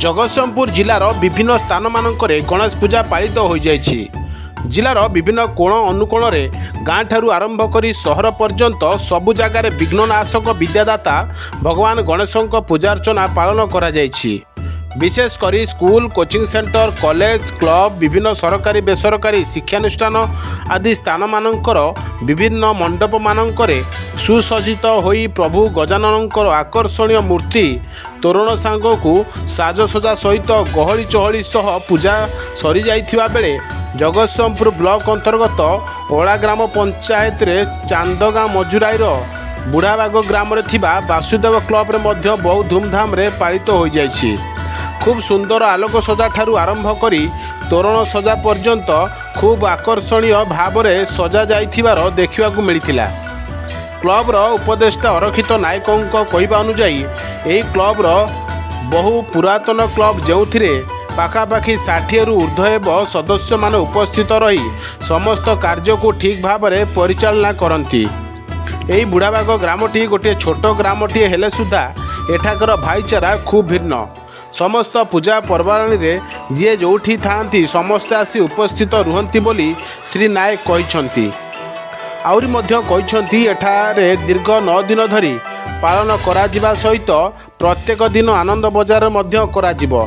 जगतसिंहपुर जिलार विभिन्न स्थान मानकरे गणेश पूजा पालित हो जाइछि। जिलार विभिन्न कोण अनुकोण रे गाँ ठारू आरंभ करी सहर पर्यंत सबु जगार विघ्ननाशक विद्यादाता भगवान गणेशों पूजार्चना पालन करा जाइछि। विशेष करी school, coaching centre, college, club, विभिन्न सरकारी बेसरकारी शिक्षानुष्ठान आदि स्थान मानकर विभिन्न मंडप मानकरे सुसज्जित होई प्रभु गजाननकर आकर्षणीय मूर्ति तोरण सांगकू साजसजा सहित गहली चहली सह पूजा सरी जाइथिबा बेले जगतसिंहपुर ब्लॉक अंतर्गत ओला ग्राम पंचायत रे चांदगाँ मजुराईर बुढ़ाबाग ग्राम रे थिबा वासुदेव क्लब रे मध्य बहु धूमधाम रे पालित हो जाइछि। खूब सुंदर आलोक सजा ठारू आरंभ करी तोरण सजा पर्यंत खूब आकर्षणीय भाव में सजा जाइथिबार देखिबाकू मिलिथिला। क्लबर उपदेष्टा अरक्षित नायकों कहवा अनुजाई यही क्लबर बहु पुरातन क्लब जो पाखापाखि 60 रु ऊर्ध्व सदस्य मान उपस्थित रही समस्त कार्य को ठीक भाव में परिचालना करती। यही बुढ़ाबाग ग्रामटी गोटे छोट ग्रामटी हेले सुधा एठाकर भाईचारा खूब भिन्न। समस्त पूजा पर्वाणी रे जी जोठी थांती समस्ते आसी उपस्थित रुहंती बोली श्री नायक कहिसंती। आउरी मध्य कहिसंती एठारे दीर्घ 9 दिन धरी पालन करा जिबा सहित प्रत्येक दिन आनंद बजार मध्य करा जिवो।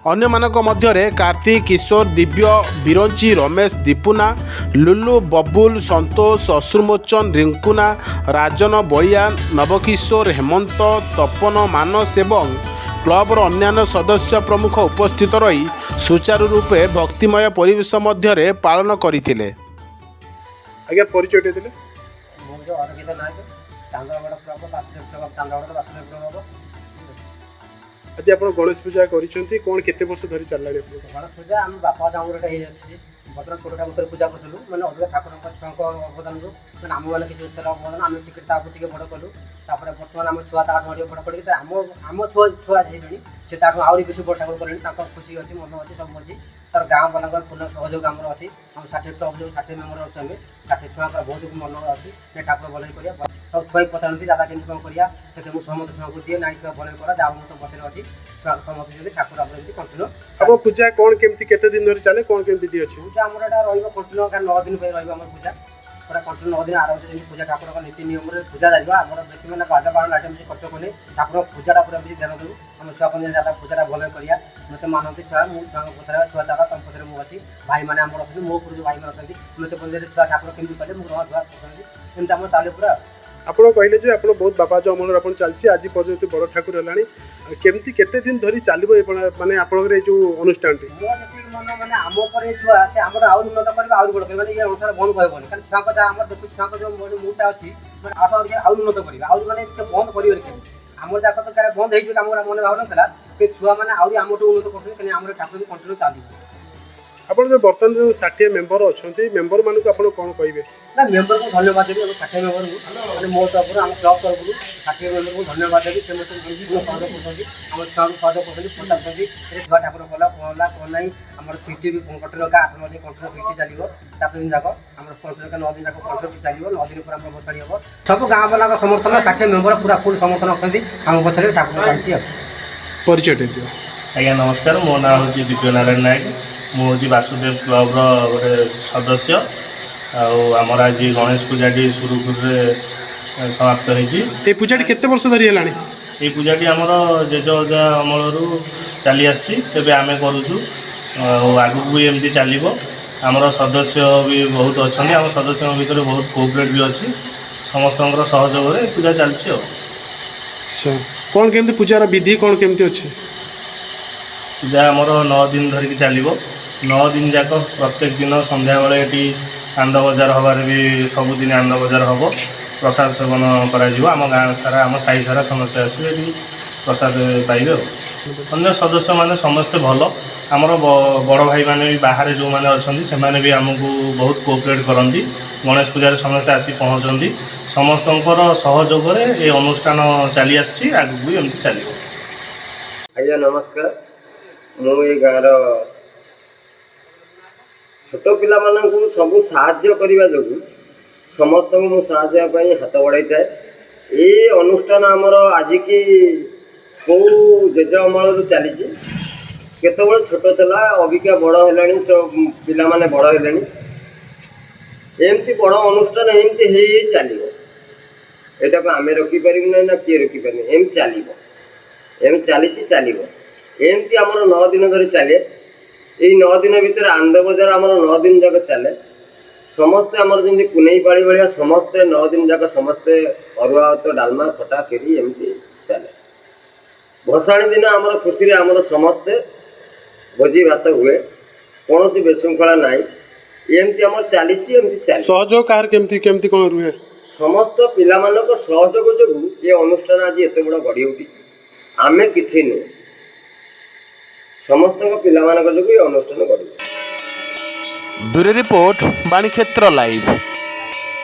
अन्य मानक मध्यरे कार्तिक, किशोर, दिव्य, बिरंची, रमेश, दीपुना, लुलु, बबुल, संतोष, अश्रुमोचन, रिंकुना, राजन, बलिया, नवकिशोर, हेमंत, तपन, मानस एवं क्लबर अन्यान्य सदस्य प्रमुख उपस्थित रही सुचारू रूपे भक्तिमय परिवेश मध्य पालन करथिले। आज्ञा परिचय देथिले जो Arakshit Nayak Chandgad club Vasudev club Chandgad Vasudev club. आज आप गणेश पूजा करिसेंती कोन केते वर्ष धरि चललाडी गणेश पूजा हम बापा जामुरटा हे बर्तमान छोट ठाकुर पूजा करूँ मैंने अधिक ठाकुर छुआ अवदान मैंने आम मैंने किसी अवदान आम टे बड़ कलु बर्तमान आम छुआ ताठू बड़ कर आम छुआ छुआ से आहरी बेस बड़ ठाकुर कले खुशी अच्छी मन अच्छी सब अच्छी तार गाँव वाला पूर्ण सहयोग आम अच्छी आम 60 क्लब जो 60 मेम्बर अच्छे आम 60 छुआ बहुत मन अच्छी ठाकुर भल कर छुआ पचारती दादा केमी कौन करा मुझे समस्त छुआ को दिए ना छुआ भल कर जहाँ मत पचर अच्छी छुआ समस्त ठाकुर आप कंटिन्यू अब पूजा कौन केमती केते दिन धरि चले कौन केमती विधि अछि पूजा आमर एटा रहिबो कंटिन्यू 9 दिन पे रहिबो आमर पूजा पूरा कंटिन्यू 9 दिन आराम से पूजा ठाकुर का नीति नियम रे पूजा जाइबा आमर बेसी माने बाजा बाण आइटम से खर्च कोने ठाकुर पूजाटा पूरा बेसी ध्यान देउ हम छुआ कोन ज्यादा पूजाटा भले करिया मते मानंती छुआ मु छुआ को पतरा छुआ चाका तम पतरे मु अछि भाई माने आमर अछि मो पुरु भाई माने अछि मते कोन छुआ ठाकुर केमि कले मु रहा छुआ अछि एमता आमर चाले पूरा आपण कहले जे आपण बहुत बाबा जो अमल आपण चलछि आज पर्यंत बड़ ठाकुर हलाणी केमती केते दिन धरि चालिबो माने आपण रे जो अनुष्ठान टी मो जति मन माने आमो परे छुआ से आमर आउर उन्नत करबा आउर बड़ करबा ये अनुसार बंद कहबोनी कारण छुआ को जा आमर देखु छुआ को जो मुटा अछि माने आठ आउर उन्नत करबा आउर माने से बंद करियो के आमर जाक तो करे बंद हेजु आमर मन भाव नथला के छुआ माने आउर आमटो उन्नत करथि कने आमर ठाकुर कंटिन्यू चालिबो। आपण जो बर्तन जो 60 मेंबर अछंती मेंबर मानु को आपण कोन कहबे ना मेंबर को धन्यवाद देबी हम 60 मेंबर को माने मो तरफ हम क्लब तरफ 60 मेंबर को धन्यवाद देबी से मते बहुत सहयोग करथि हम छुआ को सहयोग करथि पचास करथि ए छुआ ठाकुर कोला कोन नाही हमर फिस्टी भी कंट्रोल का 8 दिन कंट्रोल फिस्टी चलिबो 7 दिन जाको हमर कंट्रोल का 9 दिन जाको कंट्रोल चलिबो 9 दिन पर हम बछड़ी हबो सब गांव वाला का समर्थन 60 मेंबर पूरा फुल समर्थन अछंती हम बछड़ी ठाकुर चालछि। परिचय देतियो। आज्ञा नमस्कार मो ना होची दिव्य नारायण नायक मु होची वासुदेव क्लब रो गोटे सदस्य आमर आज गणेश पूजाटी सुरुखुरे समाप्त होती। ये पूजाटी केते वर्ष धरी हलाणी ये पूजाटी आमर जेजजा अमलू चली आसे आम करुचु आगू भी एमती चलो आमर सदस्य भी बहुत अच्छा आम सदस्य भितर बहुत कोऑपरेट भी अच्छी समस्त सहयोग में पूजा चलती। अच्छा कौन केमती पूजार विधि कौन केमती अच्छे पूजा आमर 9 दिन धरिकी चलो 9 दिन जाक प्रत्येक दिन संध्या बेले ये आनंद बजार हबार भी सबुदिन आनंद बजार हम प्रसाद सेवन आम गाँ सारा आम साई सारा समस्ते आसवे प्रसाद पाइबे। अन्य सदस्य मैंने समस्ते भल आमर बड़ भाई मैंने भी बाहर जो मैंने अच्छा से भी आमको बहुत कोऑपरेट करती गणेश पूजा समस्ते आसी पहुँचती समस्त सहयोग ये अनुष्ठान चली आसी आगू भी एमती चलो। आज्ञा नमस्कार मु ये गाँव छोट पिला मानू सब साहाय्य करने जो समस्त को साहाय्य हाथ बढ़ाई थाए। ये अनुष्ठान आमर आज की କେଉଁ ଜେଜ ଅମଳରୁ ଚାଲିଛି। କେତେବେଳେ ଛୋଟ ଥିଲା ଅବିକା ବଡ଼ ହେଲାଣି, ପିଲାମାନେ ବଡ଼ ହେଲେଣି। ଏମିତି ବଡ଼ ଅନୁଷ୍ଠାନ ଏମିତି ହେଇ ହେଇ ଚାଲିବ। ଏଟାକୁ ଆମେ ରୋକିପାରିବୁ ନାହିଁ ନା କିଏ ରୋକିପାରିବେ, ଏମିତି ଚାଲିବ, ଏମିତି ଚାଲିଛି ଚାଲିବ। ଏମିତି ଆମର 9 ଦିନ ଧରି ଚାଲେ। ଏଇ 9 ଦିନ ଭିତରେ ଆନନ୍ଦ ବଜାର ଆମର 9 ଦିନ ଯାକ ଚାଲେ। ସମସ୍ତେ ଆମର ଯେମିତି ପୁନେଇ ପାଳି ଭଳିଆ ସମସ୍ତେ 9 ଦିନ ଯାକ ସମସ୍ତେ ଅରୁଆ ଭାତ ଡାଲମା ଖଟା କ୍ଷୀରି ଏମିତି ଚାଲେ। ଭସାଣି ଦିନ ଆମର ଖୁସିରେ ଆମର ସମସ୍ତେ ଭୋଜି ଭାତ ହୁଏ, କୌଣସି ବିଶୃଙ୍ଖଳା ନାହିଁ। ଏମିତି ଆମର ଚାଲିଛି, ଏମିତି ଚାଲିଛି। ସହଯୋଗ କାହାର କେମିତି କେମିତି କ'ଣ ରୁହେ? ସମସ୍ତ ପିଲାମାନଙ୍କ ସହଯୋଗ ଯୋଗୁଁ ଏ ଅନୁଷ୍ଠାନ ଆଜି ଏତେ ବଡ଼ ଗଢ଼ି ଉଠିଛି। ଆମେ କିଛି ନୁହେଁ, ସମସ୍ତଙ୍କ ପିଲାମାନଙ୍କ ଯୋଗୁଁ ଏ ଅନୁଷ୍ଠାନ ଗଢ଼ି ଉଠିଛି। Bureau report Banikshetra live.